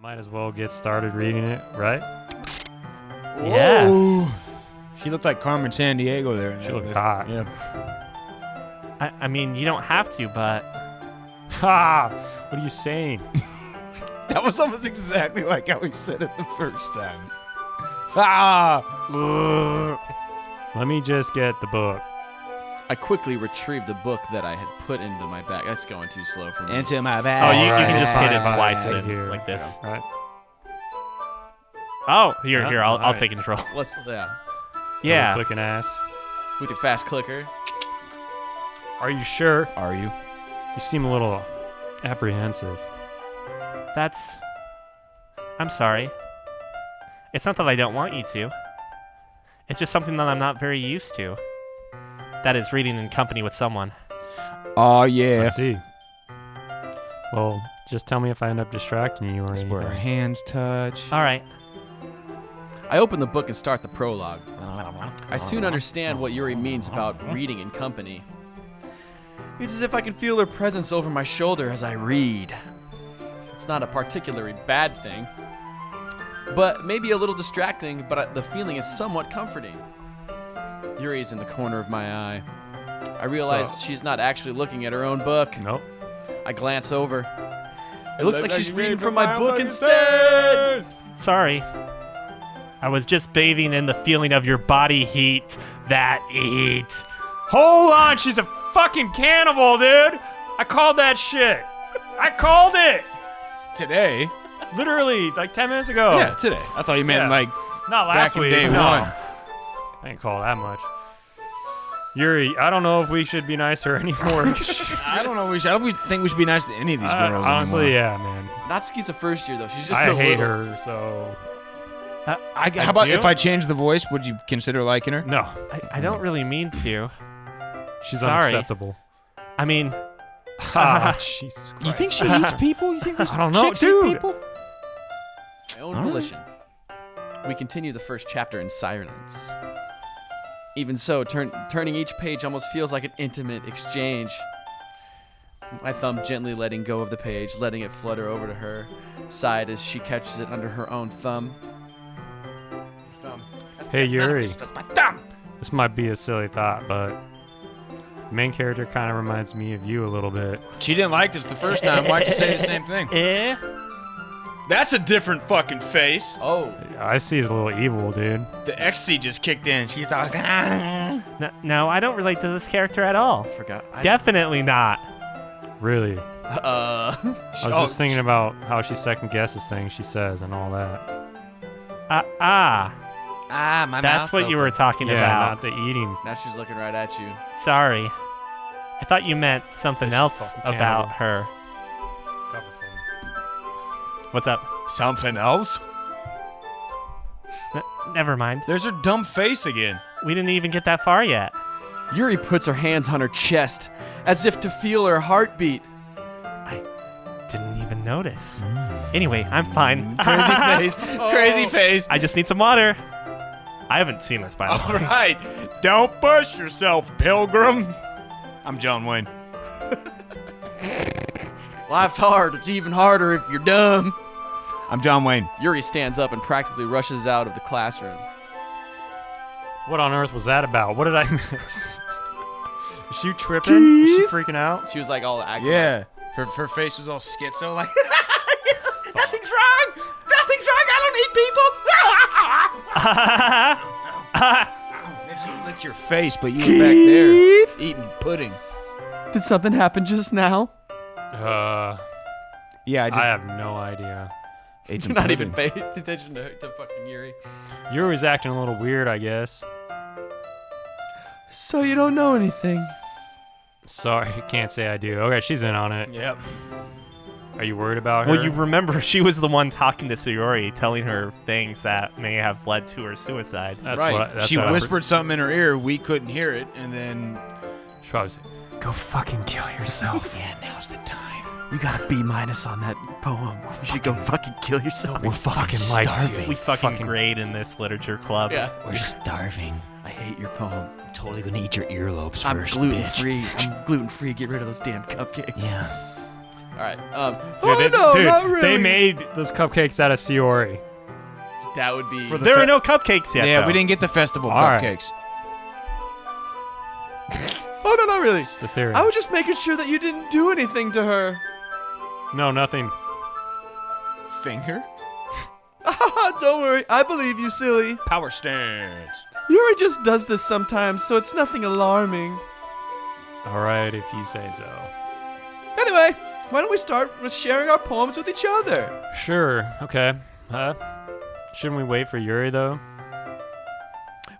Might as well get started reading it, right? Whoa. Yes. She looked like Carmen Sandiego there. She looked hot. Yeah. I mean, you don't have to, but... Ha! What are you saying? That was almost exactly like how we said it the first time. Ah! Let me just get the book. I quickly retrieved the book that I had put into my bag. That's going too slow for me. Into my bag. Oh, you Alright, can just hit it fine, twice fine. then, Here, like this. Right? Oh, here, Yeah, I'll alright. take control. Let's Yeah. Clicking ass. with the fast clicker. Are you sure? Are you? You seem a little apprehensive. That's... I'm sorry. It's not that I don't want you to. It's just something that I'm not very used to. That is reading in company with someone. Oh, I yeah. see. Well, just tell me if I end up distracting you or That's anything. where our hands touch. All right. I open the book and start the prologue. I soon understand what Yuri means about reading in company. It's as if I can feel her presence over my shoulder as I read. It's not a particularly bad thing, but maybe a little distracting, but the feeling is somewhat comforting. Yuri's in the corner of my eye. I realize she's not actually looking at her own book. Nope. I glance over. It looks like she's reading from my book instead! Sorry. I was just bathing in the feeling of your body heat that eat. Hold on, she's a fucking cannibal, dude! I called that shit! I called it! Today? Literally, like 10 minutes ago. Yeah, today. I thought you meant Yeah. like Not last back in week. day no. one. I ain't call that much. Yuri, I don't know if we should be nicer anymore. I don't know. I don't think we should be nice to any of these girls honestly, anymore. yeah, man. Natsuki's a first year though. She's just I a hate little. her, so... How about do? if I change the voice? Would you consider liking her? No, I don't really mean to. she's Sorry. unacceptable. I mean, Ah, Jesus Christ. You think she eats people? You think this I don't know, chicks eat dude. people? My own volition. We continue the first chapter in silence. Even so, turning each page almost feels like an intimate exchange. My thumb gently letting go of the page, letting it flutter over to her side as she catches it under her own thumb. Hey, Yuri. This might be a silly thought, but the main character kind of reminds me of you a little bit. She didn't like this the first time. Why'd you say the same thing? That's a different fucking face. Oh, I see he's a little evil, dude. The XC just kicked in. She's like, No, I don't relate to this character at all. forgot. Definitely not. Really. I was just thinking about how she second guesses things she says and all that. my That's what you were talking Yeah, about. not the eating. Now she's looking right at you. Sorry. I thought you meant something She's else fucking about cannibal. her. What's up? Something else? Never mind. There's her dumb face again. We didn't even get that far yet. Yuri puts her hands on her chest as if to feel her heartbeat. Didn't even notice. Anyway, I'm fine. Crazy face. Crazy face. I just need some water. I haven't seen this, by the All way. right. Don't push yourself, pilgrim. I'm John Wayne. Life's hard. It's even harder if you're dumb. I'm John Wayne. Yuri stands up and practically rushes out of the classroom. What on earth was that about? What did I miss? Is she tripping? Is she freaking out? She was like all acting. Yeah. Her face was all schizo, like, nothing's wrong. Nothing's wrong. I don't need people. She licked your face, but you were back there eating pudding. Did something happen just now? Yeah, I have no idea. ate some Not pudding. even paying attention to fucking Yuri. Yuri's acting a little weird, I guess. So you don't know anything? Sorry, can't say I do. Okay, she's in on it. Yep. Are you worried about her? Well, you remember she was the one talking to Sayori, telling her things that may have led to her suicide. That's Right. What that's She what I whispered something in her ear. We couldn't hear it, and then She probably said, "Go fucking kill yourself." yeah, now's the time. You got a B- on that poem. You should go fucking kill yourself. We're fucking likes starving. We fucking grade in this literature club. Yeah. We're starving. I hate your poem. I'm totally gonna eat your earlobes I'm first, gluten bitch. free. I'm gluten free. Get rid of those damn cupcakes. Yeah. All right. Dude, no, not really. They made those cupcakes out of Siori. That would be. There are no cupcakes yet. Yeah, though. we didn't get the festival All right. cupcakes. Oh no, not really. The theory. I was just making sure that you didn't do anything to her. No, nothing. Finger? Don't worry, I believe you, silly. Power stance. Yuri just does this sometimes, so it's nothing alarming. All right, if you say so. Anyway, why don't we start with sharing our poems with each other? Sure. Okay. Shouldn't we wait for Yuri though?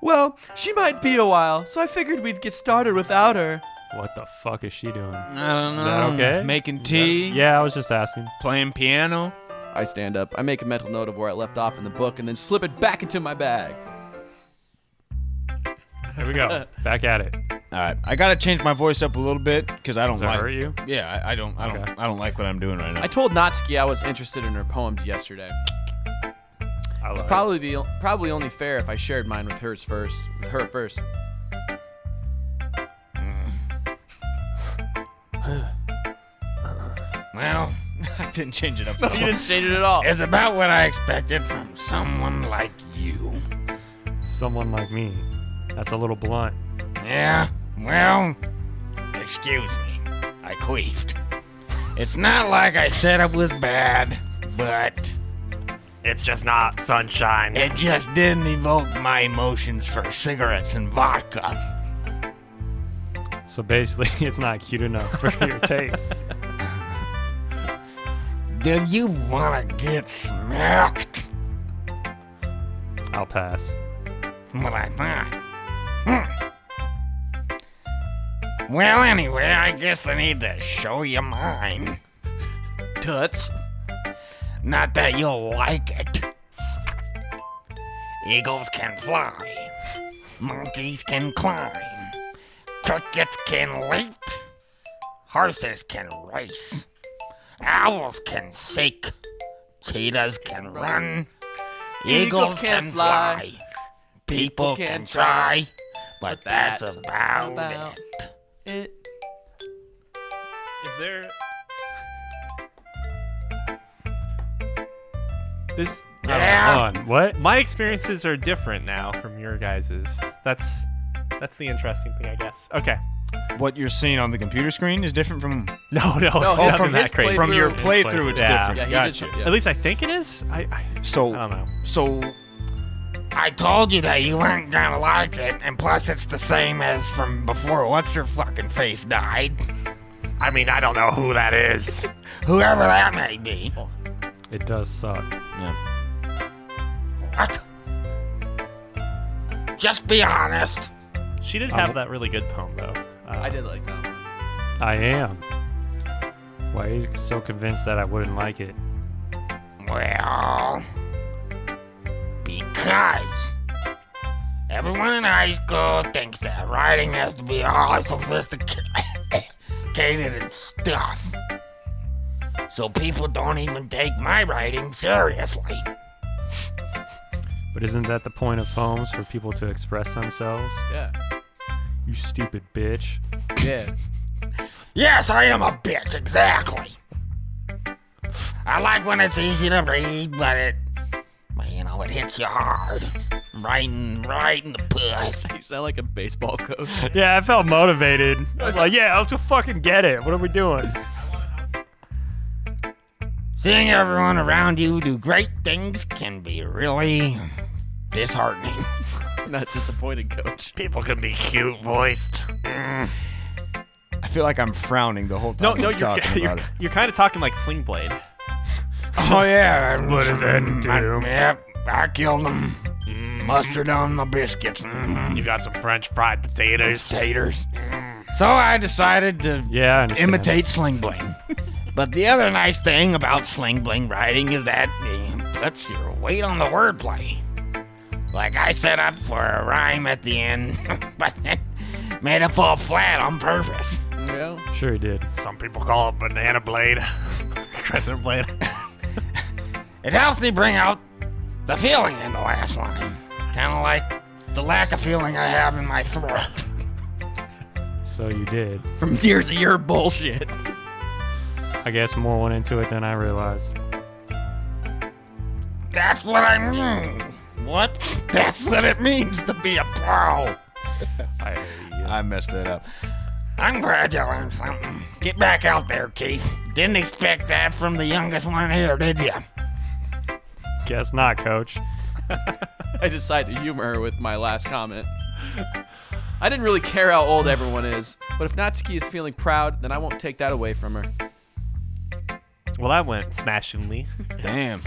Well, she might be a while, so I figured we'd get started without her. What the fuck is she doing? I don't know. Is that okay? Making tea. Yeah, I was just asking. Playing piano. I stand up, I make a mental note of where I left off in the book, and then slip it back into my bag. Here we go. Back at it. All right, I gotta change my voice up a little bit because I don't Does that like. hurt you? Yeah, I don't like what I'm doing right now. I told Natsuki I was interested in her poems yesterday. I It's like probably only fair if I shared mine with her first. Well, I didn't change it up. You didn't change it at all. It's about what I expected from someone like you. Someone like me. That's a little blunt. Yeah, well, excuse me. I queefed. It's not like I said it was bad, but It's just not sunshine. it just didn't evoke my emotions for cigarettes and vodka. So basically, it's not cute enough for your taste. Do you want to get smacked? I'll pass. What I thought. Well, anyway, I guess I need to show you mine. Tuts. Not that you'll like it. Eagles can fly. Monkeys can climb. Crickets can leap. Horses can race. Owls can seek. Cheetahs can run. Eagles can fly. People can try. But that's about it. Is there this? Yeah. Hold on. What? My experiences are different now from your guys's. That's the interesting thing, I guess. Okay. What you're seeing on the computer screen is different from. No, it's Oh, nothing from his that crazy. From your Playthrough. playthrough, it's Yeah. different. Yeah, he Gotcha. did. Yeah. At least I think it is. I So, don't know. so I told you that you weren't gonna like it, and plus it's the same as from before what's her fucking face died. I mean, I don't know who that is. Whoever that may be. It does suck. What? Just be honest. She did have that really good poem, though. I did like that one. I am. Why are you so convinced that I wouldn't like it? Well, because everyone in high school thinks that writing has to be all sophisticated and stuff. So people don't even take my writing seriously. But isn't that the point of poems, for people to express themselves? Yeah. You stupid bitch. Yeah. Yes, I am a bitch, exactly. I like when it's easy to read, but it hits you hard. Right in the puss. You sound like a baseball coach. Yeah, I felt motivated. I was like, yeah, let's go fucking get it. What are we doing? Seeing everyone around you do great things can be really disheartening. Not disappointed, coach. People can be cute voiced. I feel like I'm frowning the whole time. No, I'm talking about it. you're kind of talking like Sling Blade. Oh yeah, Split his head in two. Yep, I killed him. Mustard on my biscuits. You got some French fried potatoes. Taters. So I decided to Yeah, I understand. imitate Sling Bling. But the other nice thing about Sling Bling writing is that it puts your weight on the wordplay. Like I set up for a rhyme at the end, but then made it fall flat on purpose. Yeah. Sure he did. Some people call it banana blade. Crescent blade. It helps me bring out the feeling in the last line. Kind of like the lack of feeling I have in my throat. So you did. From years of your bullshit. I I guess more went into it than I realized. That's what I mean. What? That's what it means to be a pro. I messed that up. I'm glad you learned something. Get back out there, Keith. Didn't expect that from the youngest one here, did you? Guess not, Coach. I decided to humor her with my last comment. I didn't really care how old everyone is, but if Natsuki is feeling proud, then I won't take that away from her. Well, that went smashingly. Damn.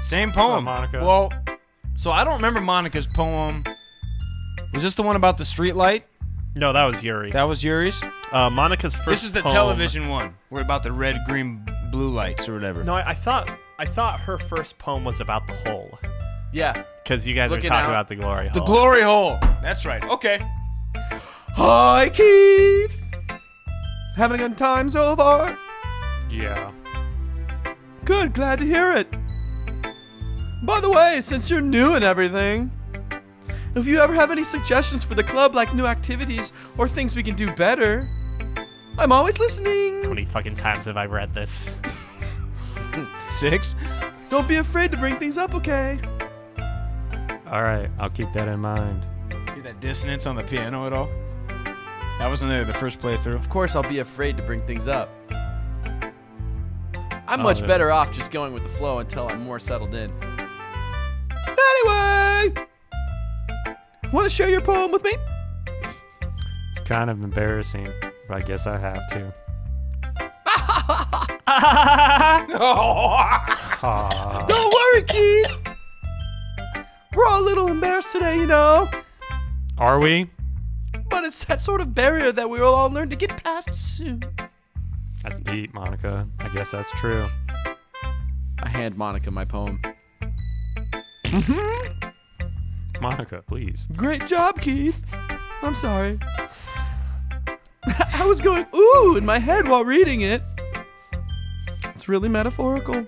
Same poem. Monica? Well, so I don't remember Monica's poem. Was this the one about the street light? No, that was Yuri. That was Yuri's? Monica's first This is the poem- television one. We're about the red, green, blue lights or whatever. No, I thought her first poem was about the hole. Yeah. Because you guys were Looking talking out. about the glory hole. The glory hole. That's right. Okay. Hi, Keith. Having a good time so far? Yeah. Good, glad to hear it. By the way, since you're new and everything, if you ever have any suggestions for the club, like new activities or things we can do better, I'm always How listening. many fucking times have I read this? 6. Don't be afraid to bring things up, okay? All right, I'll keep that in mind. Hear that dissonance on the piano at all? That wasn't there the first playthrough. Of course, I'll be afraid to bring things up. I'm Oh, much yeah. better off just going with the flow until I'm more settled in. Anyway, want to share your poem with me? It's kind of embarrassing, but I guess I have to. Ah, Don't worry, Keith. We're all a little embarrassed today, you know. are we? But it's that sort of barrier that we will all learn to get past soon. That's deep, Monica. I guess that's true. I hand Monica my poem. Monica, please. Great job, Keith. I'm sorry. I was going ooh in my head while reading it. It's really metaphorical.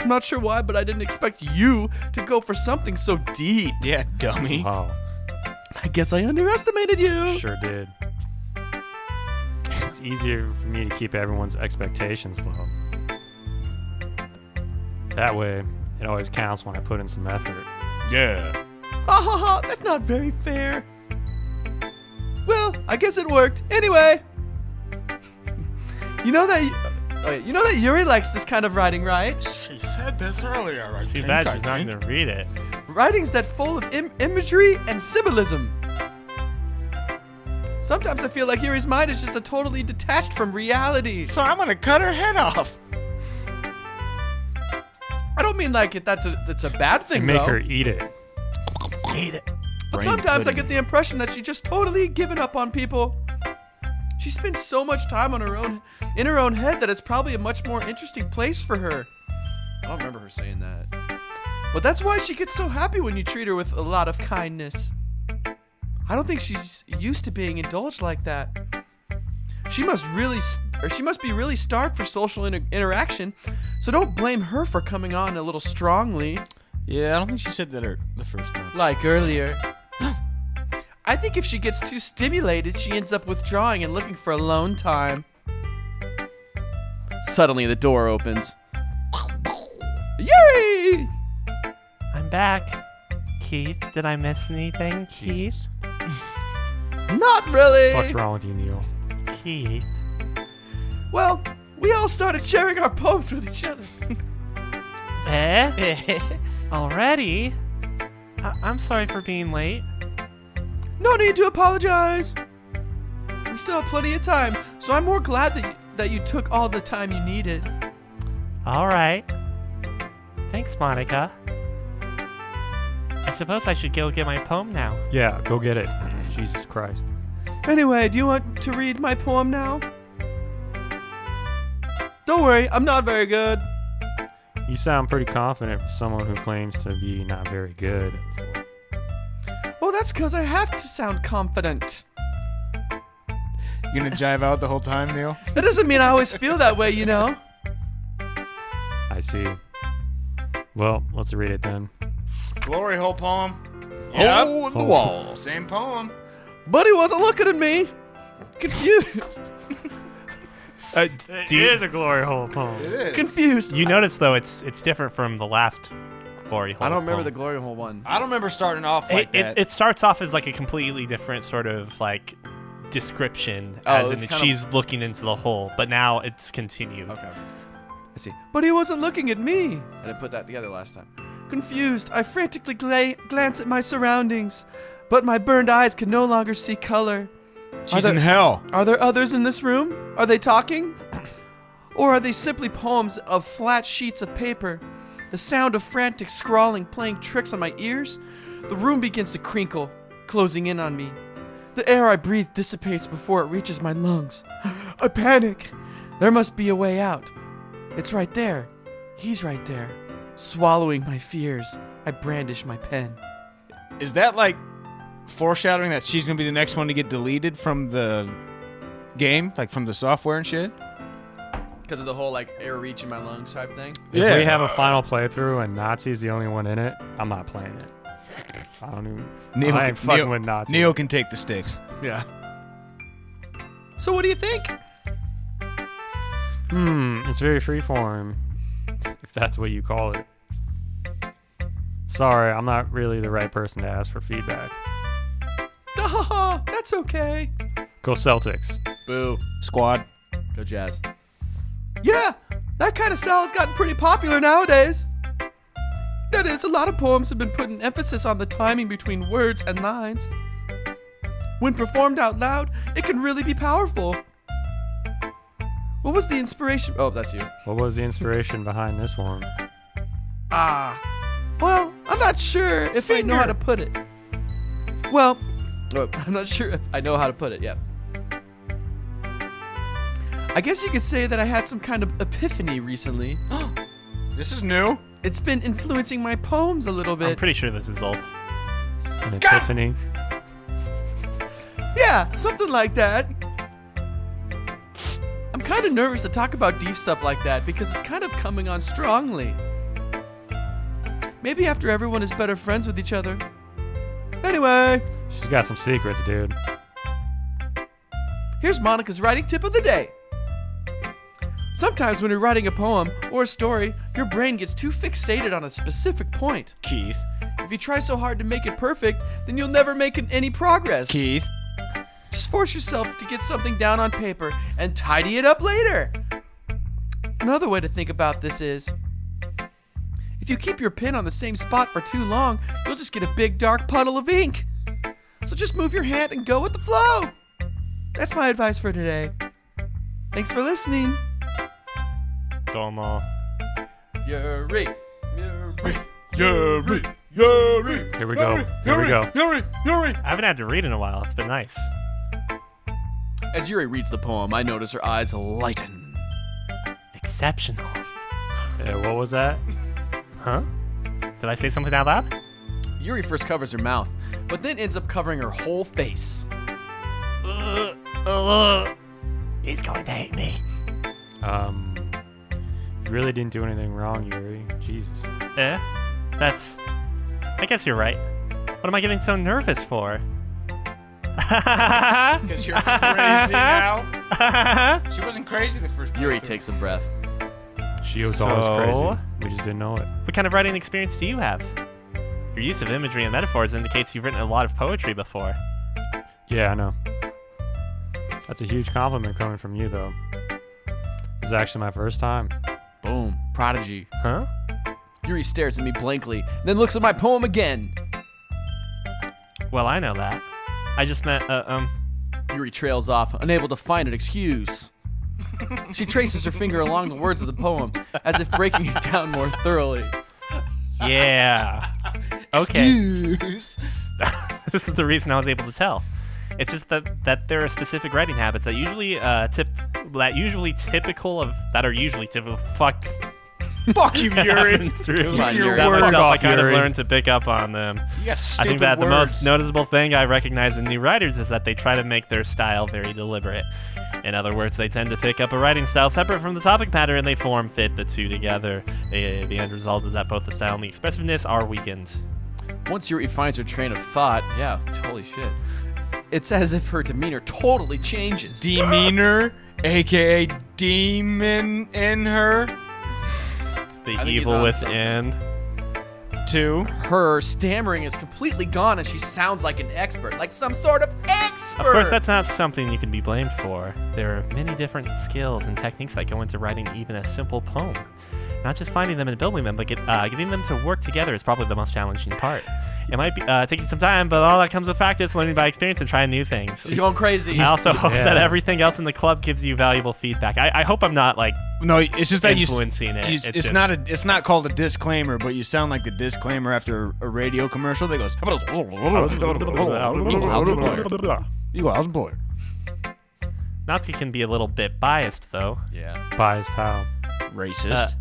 I'm not sure why, but I didn't expect you to go for something so deep. Yeah, dummy. Wow, I guess I underestimated you. sure did. It's easier for me to keep everyone's expectations low. That way, it always counts when I put in some effort. Yeah. Ha ha ha, that's not very fair. Well, I guess it worked. Anyway. You know that Yuri likes this kind of writing, right? She said this earlier. I Too think, bad I she's not think. going to read it. Writings that full of imagery and symbolism. Sometimes I feel like Yuri's mind is just a totally detached from reality. So I'm gonna cut her head off. I don't mean like that's a bad thing, And make though. her eat it. Eat it. But Brain sometimes I pudding. get the impression that she just totally given up on people. She spends so much time on in her own head that it's probably a much more interesting place for her. I don't remember her saying that. But that's why she gets so happy when you treat her with a lot of kindness. I don't think she's used to being indulged like that. She must be really starved for social interaction. So don't blame her for coming on a little strongly. Yeah, I don't think she said that the first time. Like earlier. I think if she gets too stimulated, she ends up withdrawing and looking for alone time. Suddenly, the door opens. Yuri! I'm back. Keith, did I miss anything? Keith? Not really. What's wrong with you, Neil? Keith? Well, we all started sharing our poems with each other. Already? I'm sorry for being late. No need to apologize. We still have plenty of time, so I'm more glad that you took all the time you needed. All right. Thanks, Monica. I suppose I should go get my poem now. Yeah, go get it. Jesus Christ. Anyway, do you want to read my poem now? Don't worry, I'm not very good. You sound pretty confident for someone who claims to be not very good. Well, that's because I have to sound confident. You gonna jive out the whole time, Neil? That doesn't mean I always feel that way, you know? I see. Well, let's read it then. Glory hole poem. Hole in the Oh. wall. Same poem. But he wasn't looking at me. Confused. It is a glory hole poem. Confused. You notice though, it's different from the last glory hole. I don't remember poem. the glory hole one. I don't remember starting off like that. It starts off as like a completely different sort of like description, Oh, as it's in kind she's looking into the hole, but now it's continued. Okay. I see. But he wasn't looking at me. I didn't put that together last time. Confused, I frantically glance at my surroundings, but my burned eyes can no longer see color. She's in hell. Are there others in this room? Are they talking? Or are they simply poems of flat sheets of paper? The sound of frantic scrawling playing tricks on my ears? The room begins to crinkle, closing in on me. The air I breathe dissipates before it reaches my lungs. I panic. There must be a way out. It's right there. He's right there. Swallowing my fears, I brandish my pen. Is that like foreshadowing that she's gonna be the next one to get deleted from the game, like from the software and shit? Because of the whole like air reach in my lungs type thing? If we have a final playthrough and Nazi's the only one in it, I'm not playing it. I don't even. I ain't fucking with Nazi. Neo can take the sticks. Yeah. So what do you think? It's very freeform, if that's what you call it. Sorry, I'm not really the right person to ask for feedback. That's okay. Go Celtics. Boo. Squad. Go Jazz. Yeah, that kind of style has gotten pretty popular nowadays. That is, a lot of poems have been putting emphasis on the timing between words and lines. When performed out loud, it can really be powerful. What was the inspiration? Oh, that's you. What was the inspiration behind this one? Well, I'm not sure if I know how to put it. Well, I'm not sure if I know how to put it, yeah. I guess you could say that I had some kind of epiphany recently. This is new. It's been influencing my poems a little I'm bit. pretty sure this is old. An epiphany? Yeah, something like that. I'm kind of nervous to talk about deep stuff like that because it's kind of coming on strongly. Maybe after everyone is better friends with each other. Anyway, She's got some secrets, dude. here's Monica's writing tip of the day. Sometimes when you're writing a poem or a story, your brain gets too fixated on a specific point. Keith. If you try so hard to make it perfect, then you'll never make any progress. Keith. Just force yourself to get something down on paper and tidy it up later. Another way to think about this is, if you keep your pen on the same spot for too long, you'll just get a big dark puddle of ink. So just move your hand and go with the flow. That's my advice for today. Thanks for listening. Domo. Yuri. Here we go. Here we go. I haven't had to read in a while. It's been nice. As Yuri reads the poem, I notice her eyes lighten. Exceptional. Yeah, what was that? Huh? Did I say something out loud? Yuri first covers her mouth, but then ends up covering her whole face. He's going to hate me. You really didn't do anything wrong, Yuri. Jesus. I guess you're right. What am I getting so nervous for? Because you're crazy now. She wasn't crazy the first time. Yuri takes a breath. She was always crazy. We just didn't know it. What kind of writing experience do you have? Your use of imagery and metaphors indicates you've written a lot of poetry before. Yeah, I know. That's a huge compliment coming from you, though. This is actually my first time. Boom. Prodigy. Huh? Yuri stares at me blankly, then looks at my poem again. Well, I know that. I just meant, Yuri trails off, unable to find an excuse. She traces her finger along the words of the poem, as if breaking it down more thoroughly. yeah. Okay. Excuse. This is the reason I was able to tell. It's just that there are specific writing habits that usually are usually typical. Fuck you, Yuri. Through Come on, Yuri. that Fuck myself, I off, kind of Yuri. learned to pick up on them. You got I stupid think that the words. most noticeable thing I recognize in new writers is that they try to make their style very deliberate. In other words, they tend to pick up a writing style separate from the topic matter and they fit the two together. The end result is that both the style and the expressiveness are weakened. Once Yuri finds her train of thought, yeah, holy shit. It's as if her demeanor totally changes. Demeanor, aka demon in her. The I think he's evil on within. 2. Her stammering is completely gone, and she sounds like an expert, like some sort of expert. Of course, that's not something you can be blamed for. There are many different skills and techniques that go into writing even a simple poem. Not just finding them and building them, but getting them to work together is probably the most challenging part. It might be take you some time, but all that comes with practice, learning by experience, and trying new things. She's going crazy. I also hope that everything else in the club gives you valuable feedback. I hope I'm not like No, it's just that influencing it. it's just, not it's not called a disclaimer, but you sound like the disclaimer after a radio commercial that goes, you go, how's it boy? Natsuki can be a little bit biased, though. Yeah. Biased how? Racist.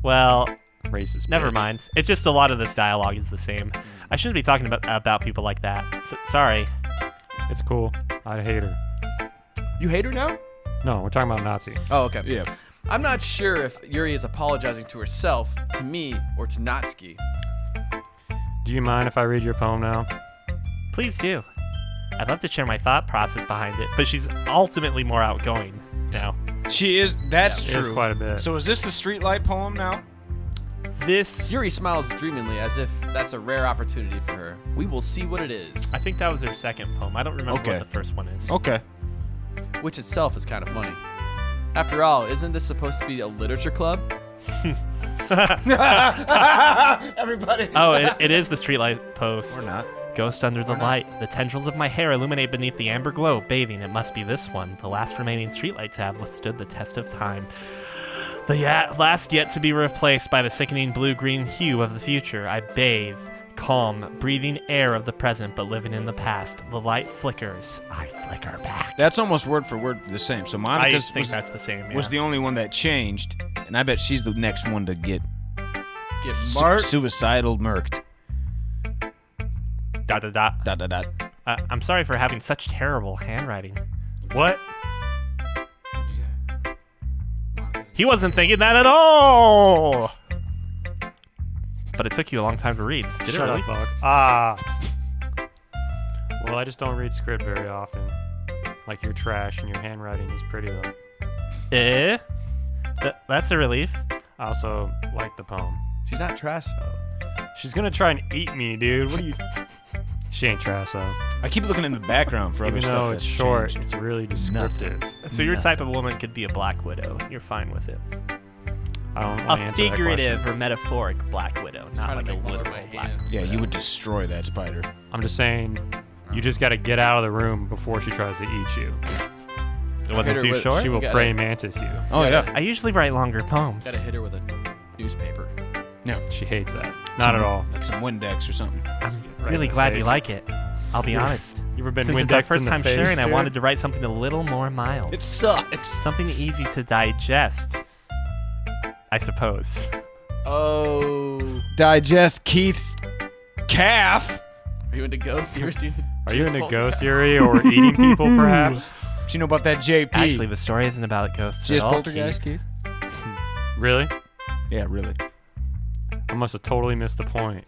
Well, Racist. never bitch. mind. It's just a lot of this dialogue is the same. I shouldn't be talking about people like that. Sorry. It's cool. I hate her. You hate her now? No, we're talking about Nazi. Oh, okay. Yeah. I'm not sure if Yuri is apologizing to herself, to me, or to Natsuki. Do you mind if I read your poem now? Please do. I'd love to share my thought process behind it, but she's ultimately more outgoing now. She is. That's It true. is quite a bit. So is this the streetlight poem now? This... Yuri smiles dreamingly as if that's a rare opportunity for her. We will see what it is. I think that was her second poem. I don't remember Okay. what the first one is. Okay. Which itself is kind of funny. After all, isn't this supposed to be a literature club? Everybody. Oh, it is the streetlight post. Or not. Ghost under the light. The tendrils of my hair illuminate beneath the amber glow, bathing. It must be this one. The last remaining streetlights have withstood the test of time. The last yet to be replaced by the sickening blue-green hue of the future. I bathe, calm, breathing air of the present, but living in the past. The light flickers. I flicker back. That's almost word for word the same. So I Monica's think that's the same. Yeah. was the only one that changed, and I bet she's the next one to get Get marked. suicidal murked. ... I'm sorry for having such terrible handwriting. What? He wasn't thinking that at all. But it took you a long time to read. Did it Shut really? up, Buck. Ah. Well, I just don't read script very often. Like, you're trash and your handwriting is pretty, though. That's a relief. I also like the poem. She's not trash, though. She's gonna try and eat me, dude. What are you... She ain't trash, though. I keep looking in the background for other Even stuff though that's it's short, changed. it's really descriptive. So your type of woman could be a black widow. You're fine with it. I don't want to A answer that figurative question. or metaphoric black widow, not Trying like to a make one with literal my black. hand. Yeah, you would destroy that spider. I'm just saying, you just gotta get out of the room before she tries to eat you. It wasn't Hit her too with- short. She will gotta- praying mantis you. Oh yeah. I usually write longer poems. Gotta hit her with a newspaper. She hates that. Not at all. Like some Windex or something. I'm Right really in the glad face. you like it. I'll be honest. You ever been Since it's our Windexed first in the time face, sharing, I dude? wanted to write something a little more mild. It sucks. Something easy to digest, I suppose. Oh. Digest Keith's calf. Are you into Ghost? You ever seen Are you into ghost Yuri or eating people, perhaps? What you know about that JP? Actually, the story isn't about ghosts Just at all, poltergeist, Keith. Keith? Really? Yeah, really. I must have totally missed the point.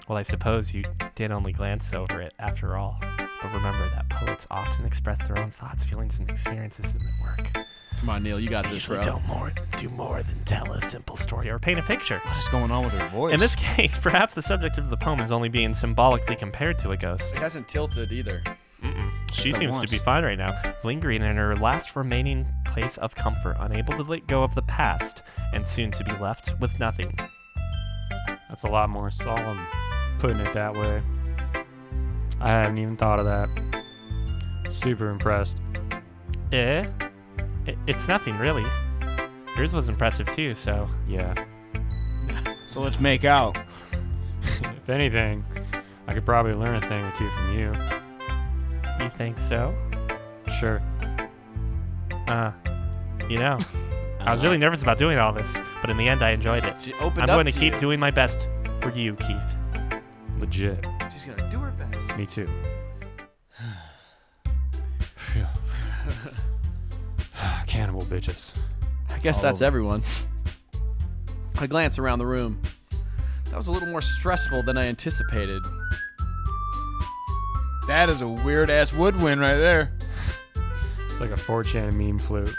Well, I suppose you did only glance over it after all. But remember that poets often express their own thoughts, feelings, and experiences in their work. Come on, Neil. You got They this, usually bro. don't do more than tell a simple story or paint a picture. What is going on with her voice? In this case, perhaps the subject of the poem is only being symbolically compared to a ghost. It hasn't tilted either. She that seems to once. be fine right now, lingering in her last remaining place of comfort, unable to let go of the past, and soon to be left with nothing. That's a lot more solemn, putting it that way. I hadn't even thought of that. Super impressed. It's nothing, really. Yours was impressive, too, so... Yeah. So let's make out. If anything, I could probably learn a thing or two from you. You think so? Sure. You know, I was really nervous about doing all this, but in the end I enjoyed it. She opened I'm up going to keep you. doing my best for you, Keith. Legit. She's gonna do her best. Me too. Phew. Cannibal bitches. I guess that's everyone. I glance around the room. That was a little more stressful than I anticipated. That is a weird ass woodwind right there. It's like a 4chan meme flute.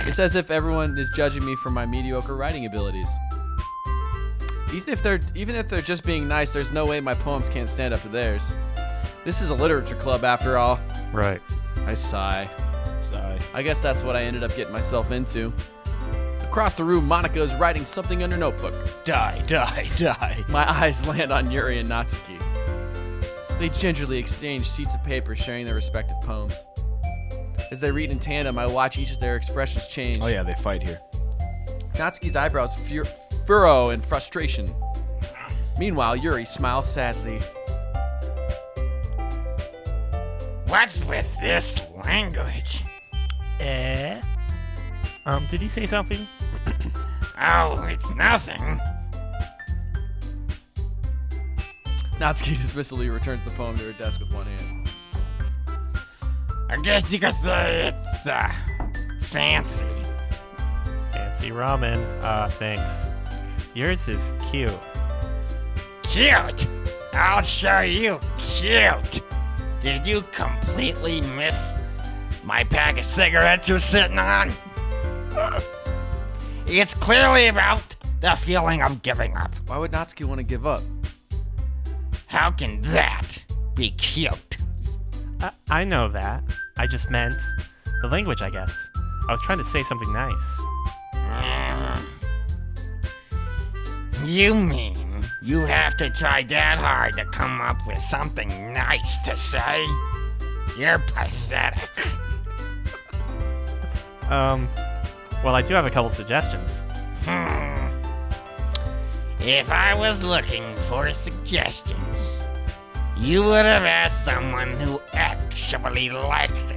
It's as if everyone is judging me for my mediocre writing abilities. Even if they're just being nice, there's no way my poems can't stand up to theirs. This is a literature club after all. Right. I sigh. Sigh. I guess that's what I ended up getting myself into. Across the room, Monica is writing something in her notebook. Die. My eyes land on Yuri and Natsuki. They gingerly exchange sheets of paper sharing their respective poems. As they read in tandem, I watch each of their expressions change. Oh yeah, they fight here. Natsuki's eyebrows furrow in frustration. Meanwhile, Yuri smiles sadly. What's with this language? Did you say something? Oh, it's nothing. Natsuki dismissively returns the poem to her desk with one hand. I guess you could say it's, fancy. Fancy ramen. Thanks. Yours is cute. Cute? I'll show you cute. Did you completely miss my pack of cigarettes you're sitting on? It's clearly about the feeling of giving up. Why would Natsuki want to give up? How can that be cute? I know that. I just meant the language, I guess. I was trying to say something nice. You mean you have to try that hard to come up with something nice to say? You're pathetic. Well, I do have a couple suggestions. If I was looking for suggestions, you would have asked someone who actually liked it.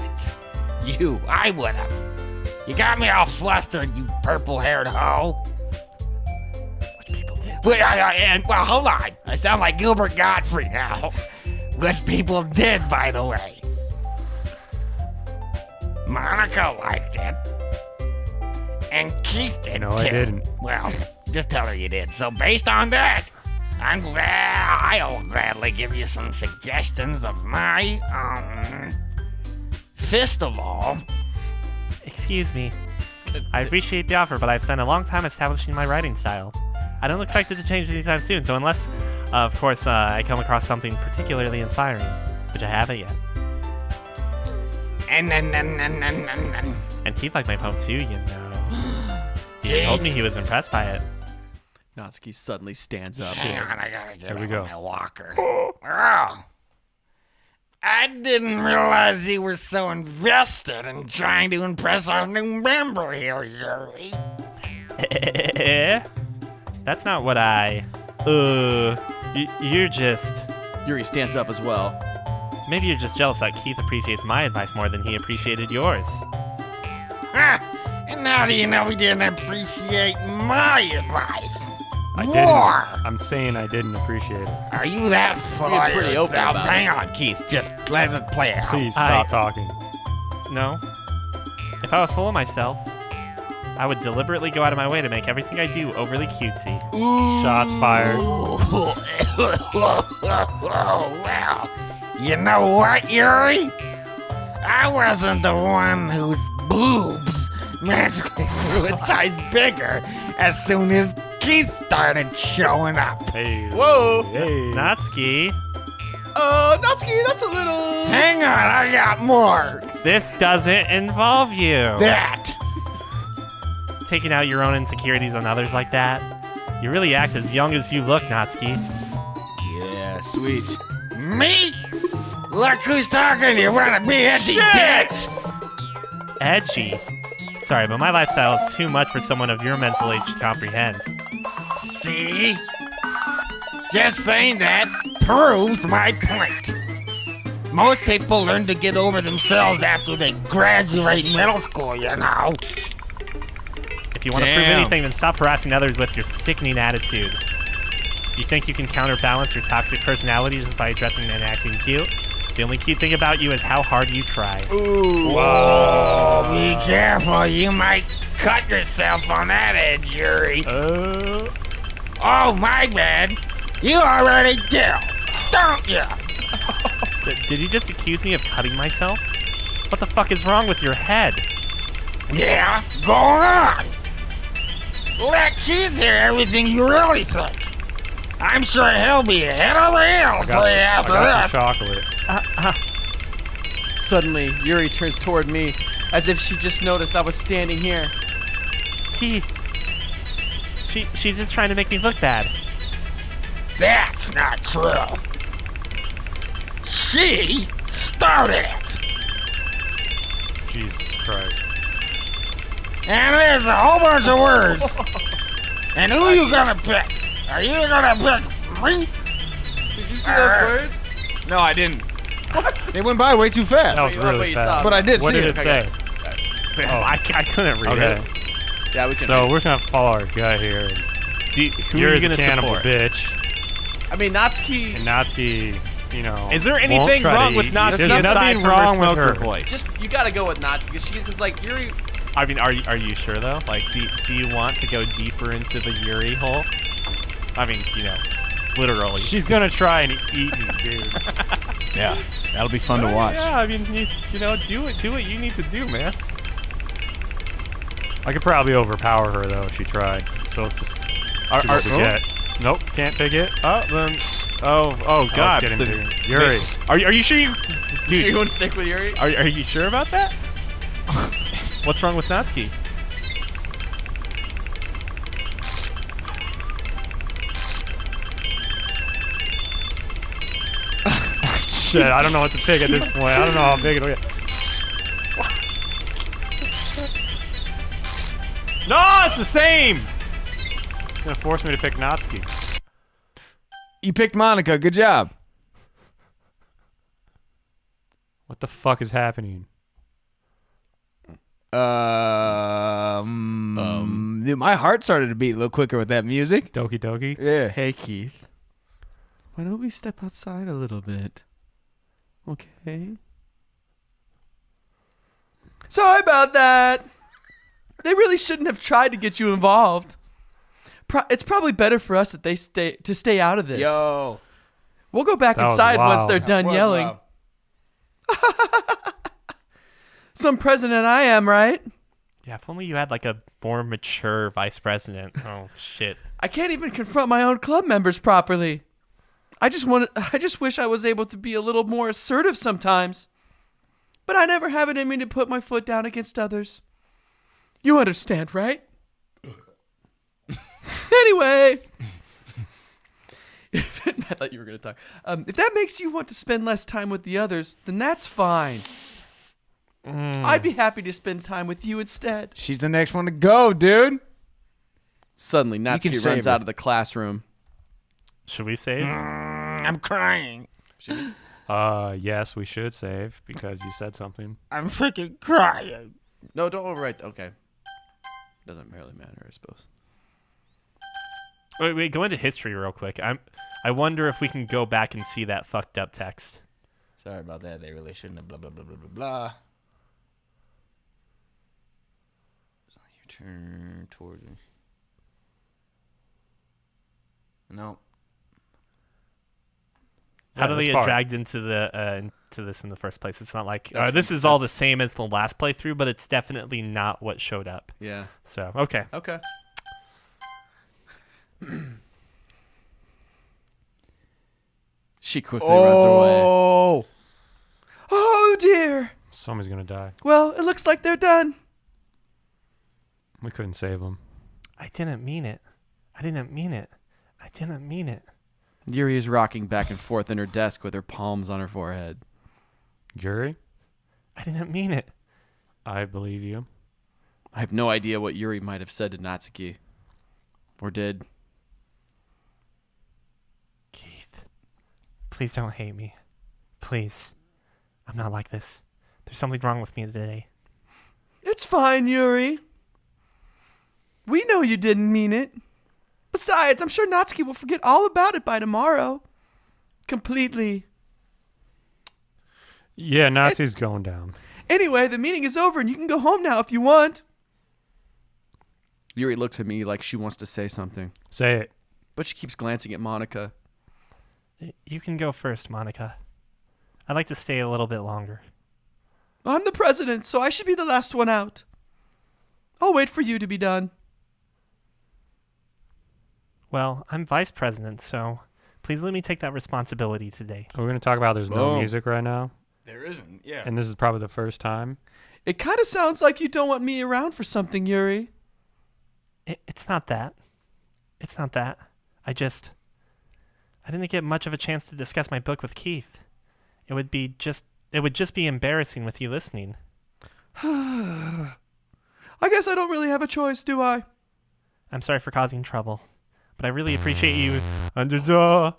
I would have. You got me all flustered, you purple-haired hoe. Which people did. Well, hold on. I sound like Gilbert Godfrey now. Which people did, by the way. Monica liked it. And Keith did, No, too. I didn't. Well, just tell her you did. So based on that, I'll gladly give you some suggestions of my, First of all, Excuse me. I appreciate the offer, but I've spent a long time establishing my writing style. I don't expect it to change anytime soon, so unless, of course, I come across something particularly inspiring, which I haven't yet. And Keith liked my poem too, you know. He told me he was impressed by it. Natsuki suddenly stands up. Hang on, I gotta get There we on go. my walker. Oh. I didn't realize you were so invested in trying to impress our new member here, Yuri. That's not what I... you're just... Yuri stands up as well. Maybe you're just jealous that Keith appreciates my advice more than he appreciated yours. Ha! And how do you know he didn't appreciate my advice? I More! didn't. I'm saying I didn't appreciate it. Are you that full Being of pretty open yourself? about Hang on, Keith. Just let it play out. Please stop talking. No. If I was full of myself, I would deliberately go out of my way to make everything I do overly cutesy. Shots fired. Well, you know what, Yuri? I wasn't the one whose boobs magically grew a size bigger as soon as Keith started showing up. Hey. Whoa! Hey. Natsuki, Natsuki, that's a little... Hang on, I got more. this doesn't involve you. That. Taking out your own insecurities on others like that. You really act as young as you look, Natsuki. Yeah, sweet. Me? Look who's talking. You wanna be edgy, bitch? Edgy. Sorry, but my lifestyle is too much for someone of your mental age to comprehend. See? Just saying that proves my point. Most people learn to get over themselves after they graduate middle school, you know. If you want to prove anything, then stop harassing others with your sickening attitude. You think you can counterbalance your toxic personality just by dressing and acting cute? The only cute thing about you is how hard you try. Whoa, be careful. You might cut yourself on that edge, Yuri. Oh, my bad. You already do, don't you? Did you just accuse me of cutting myself? What the fuck is wrong with your head? Yeah, go on. Let Keith hear everything you really think. I'm sure he'll be head over heels for you I after got some this. chocolate. Suddenly, Yuri turns toward me as if she just noticed I was standing here. Keith. She's just trying to make me look bad. That's not true. She started it. Jesus Christ. And there's a whole bunch of words. And who you gonna pick? Are you gonna pick me? Did you see those words? No, I didn't. They went by way too fast. That was Wait, really you fast. saw But I did What see did it. it say? I couldn't read Okay. it. Yeah, we can. So we're gonna follow our gut here. Who are you Yuri's gonna a cannibal support? bitch, I mean, Natsuki. and Natsuki, you know. Is there won't anything try to wrong with eat- Natsuki There's aside nothing from wrong her with her. smoker voice? Just you gotta go with Natsuki because she's like Yuri. I mean, are you sure though? Like, do you want to go deeper into the Yuri hole? I mean, literally. She's gonna try and eat me, dude. Yeah, that'll be fun to watch. Yeah, I mean, do what you need to do, man. I could probably overpower her though if she tried. So let's just see what we get. Nope, can't pick it. Oh, then. Oh It's God. getting The- bigger. Yuri. Are you sure you? So you Dude, want to stick with Yuri? are you sure about that? What's wrong with Natsuki? Shit, I don't know what to pick at this point. I don't know how big it'll get. No, it's the same. It's gonna force me to pick Natsuki. You picked Monica. Good job. What the fuck is happening? Dude, my heart started to beat a little quicker with that music. Doki Doki. Yeah. Hey Keith, why don't we step outside a little bit? Okay. Sorry about that. They really shouldn't have tried to get you involved. It's probably better for us that they stay out of this. Yo. We'll go back That was inside once wild. they're done yelling. Some president I am, right? Yeah, if only you had like a more mature vice president. Oh shit. I can't even confront my own club members properly. I just wish I was able to be a little more assertive sometimes. But I never have it in me to put my foot down against others. You understand, right? Anyway. I thought you were going to talk. If that makes you want to spend less time with the others, then that's fine. I'd be happy to spend time with you instead. She's the next one to go, dude. Suddenly, Natsuki save runs her. out of the classroom. Should we save? I'm crying. Yes, we should save because you said something. I'm freaking crying. No, don't overwrite. Okay. Doesn't really matter, I suppose. Wait, go into history real quick. I wonder if we can go back and see that fucked up text. Sorry about that. They really shouldn't have blah, blah, blah, blah, blah, blah. You turn towards me. No. How do this they get part. dragged into into this in the first place? It's not like That's this from- is all the that's- same as the last playthrough, but it's definitely not what showed up. Yeah. So okay. Okay. She quickly runs away. Oh. Oh dear. Somebody's gonna die. Well, it looks like they're done. We couldn't save him. I didn't mean it. I didn't mean it. I didn't mean it. Yuri is rocking back and forth in her desk with her palms on her forehead. Yuri, I didn't mean it. I believe you. I have no idea what Yuri might have said to Natsuki. Or did. Keith, please don't hate me. Please. I'm not like this. There's something wrong with me today. It's fine, Yuri. We know you didn't mean it. Besides, I'm sure Natsuki will forget all about it by tomorrow. Completely. Yeah, Nazi's going down. Anyway, the meeting is over and you can go home now if you want. Yuri looks at me like she wants to say something, Say it. but she keeps glancing at Monica. You can go first, Monica. I'd like to stay a little bit longer. I'm the president, so I should be the last one out. I'll wait for you to be done. Well, I'm vice president, so please let me take that responsibility today. We're going to talk about there's no Boom. music right now, There isn't. Yeah. and this is probably the first time. It kind of sounds like you don't want me around for something, Yuri. It's not that. It's not that. I didn't get much of a chance to discuss my book with Keith. It would just be embarrassing with you listening. I guess I don't really have a choice, do I? I'm sorry for causing trouble, but I really appreciate you. So,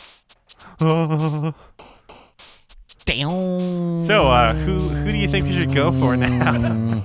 Damn. who do you think we should go for now?